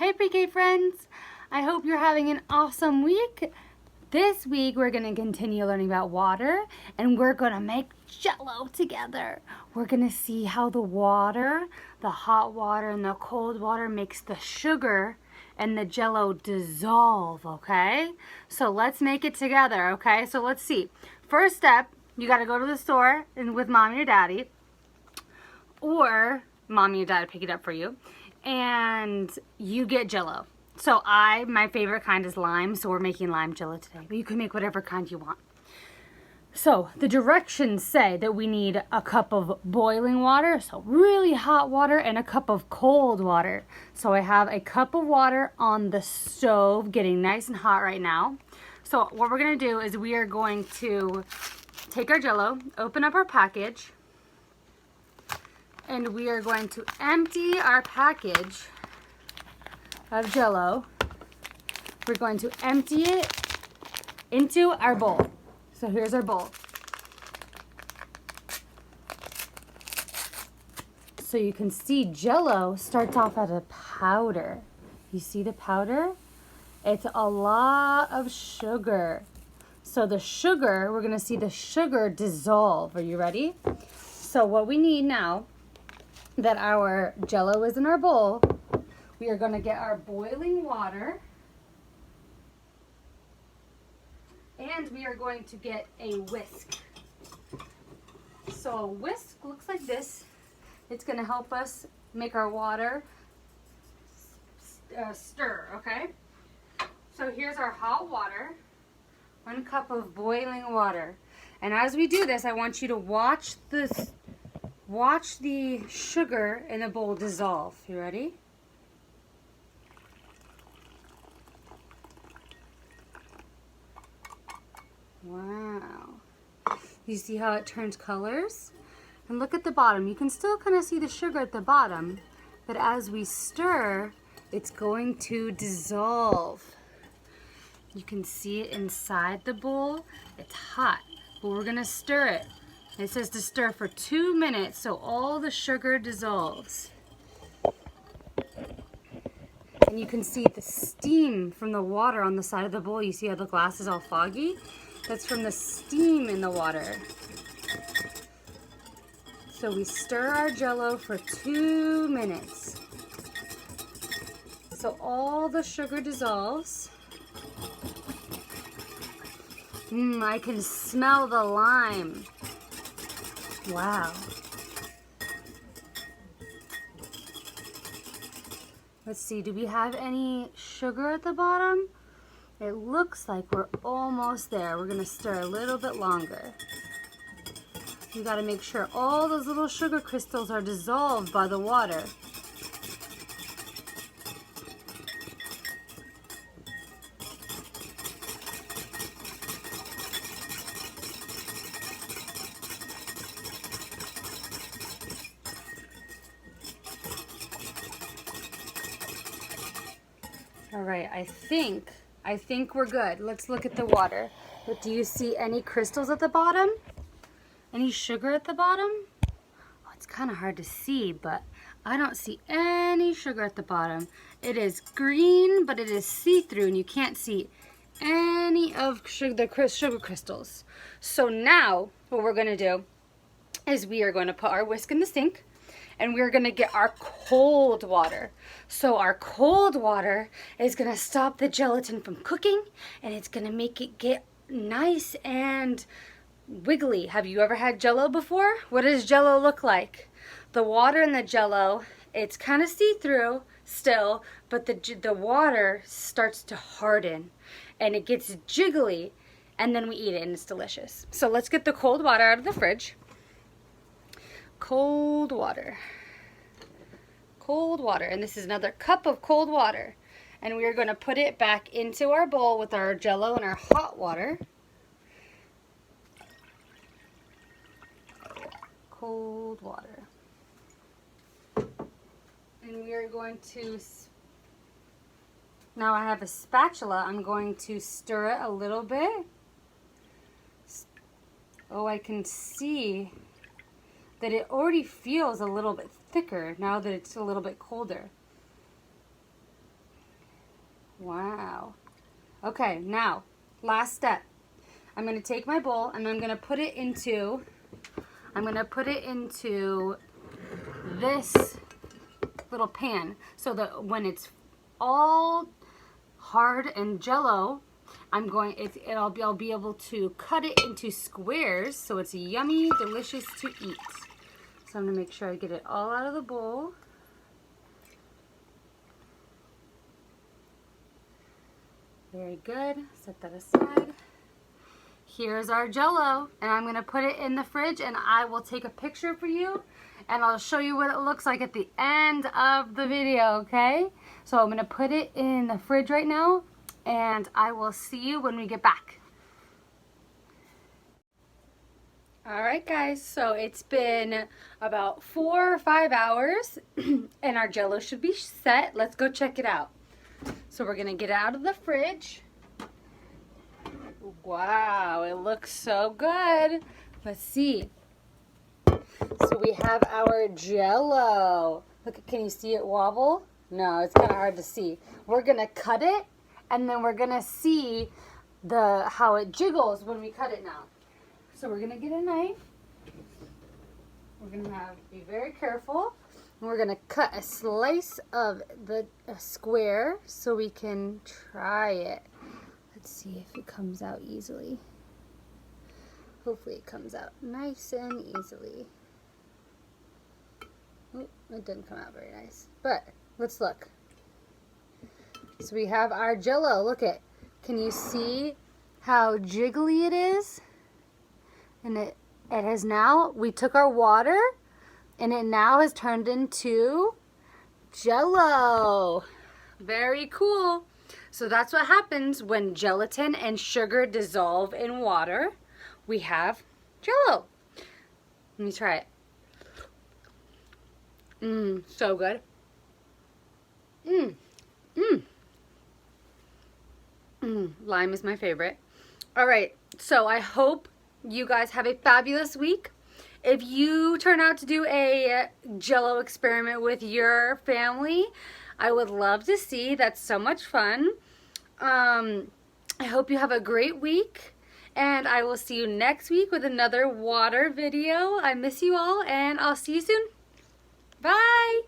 Hey pre-K friends, I hope you're having an awesome week. This week we're going to continue learning about water and we're going to make Jello together. We're going to see how the water, the hot water and the cold water makes the sugar and the Jello dissolve, okay? So let's make it together, okay? So let's see. First step, you got to go to the store and with mommy or daddy, or mommy or dad pick it up for you, and you get Jello. So my favorite kind is lime, so we're making lime Jello today, but you can make whatever kind you want. So the directions say that we need a cup of boiling water, so really hot water, and a cup of cold water. So I have a cup of water on the stove getting nice and hot right now. So what we're going to do is we are going to take our Jello, open up our package, and we are going to empty our package of Jello. We're going to empty it into our bowl. So here's our bowl. So you can see Jello starts off as a powder. You see the powder? It's a lot of sugar. So the sugar, we're gonna see the sugar dissolve. Are you ready? So what we need now that our Jello is in our bowl, we are going to get our boiling water and we are going to get a whisk. So a whisk looks like this. It's going to help us make our water stir, okay? So here's our hot water, 1 cup of boiling water. And as we do this, I want you to watch the sugar in the bowl dissolve. You ready? Wow. You see how it turns colors? And look at the bottom. You can still kind of see the sugar at the bottom, but as we stir, it's going to dissolve. You can see it inside the bowl. It's hot, but we're gonna stir it. It says to stir for 2 minutes so all the sugar dissolves. And you can see the steam from the water on the side of the bowl. You see how the glass is all foggy? That's from the steam in the water. So we stir our Jello for 2 minutes. So all the sugar dissolves. I can smell the lime. Wow. Let's see, do we have any sugar at the bottom? It looks like we're almost there. We're gonna stir a little bit longer. You gotta make sure all those little sugar crystals are dissolved by the water. All right, I think we're good. Let's look at the water. But do you see any crystals at the bottom? Any sugar at the bottom? Oh, it's kind of hard to see, but I don't see any sugar at the bottom. It is green, but it is see-through, and you can't see any of the sugar crystals. So now, what we're gonna do is we are going to put our whisk in the sink, and we're gonna get our cold water. So our cold water is gonna stop the gelatin from cooking, and it's gonna make it get nice and wiggly. Have you ever had Jello before? What does Jello look like? The water in the Jello, it's kind of see-through still, but the water starts to harden, and it gets jiggly, and then we eat it, and it's delicious. So let's get the cold water out of the fridge. Cold water, and this is another cup of cold water, and we are going to put it back into our bowl with our Jello and our hot water. Cold water, and we are going to, now I have a spatula, I'm going to stir it a little bit. Oh, I can see that it already feels a little bit thicker now that it's a little bit colder. Wow. Okay, now, last step. I'm going to take my bowl and I'm going to put it into this little pan so that when it's all hard and jello, I'll be able to cut it into squares so it's yummy, delicious to eat. So I'm going to make sure I get it all out of the bowl. Very good. Set that aside. Here's our jello, and I'm going to put it in the fridge, and I will take a picture for you, and I'll show you what it looks like at the end of the video, okay? So I'm going to put it in the fridge right now, and I will see you when we get back. Alright guys, so it's been about 4 or 5 hours, and our jello should be set. Let's go check it out. So we're going to get it out of the fridge. Wow, it looks so good. Let's see. So we have our jello. Look, can you see it wobble? No, it's kind of hard to see. We're going to cut it, and then we're going to see how it jiggles when we cut it now. So we're going to get a knife. We're going to be very careful. And we're going to cut a slice of a square so we can try it. Let's see if it comes out easily. Hopefully it comes out nice and easily. Oh, it didn't come out very nice. But let's look. So we have our jello. Look it. Can you see how jiggly it is? And it has now, we took our water and it now has turned into jello. Very cool. So that's what happens when gelatin and sugar dissolve in water. We have jello. Let me try it. So good. Lime is my favorite. All right, so I hope you guys have a fabulous week. If you turn out to do a Jello experiment with your family, I would love to see. That's so much fun. I hope you have a great week, and I will see you next week with another water video. I miss you all, and I'll see you soon. Bye!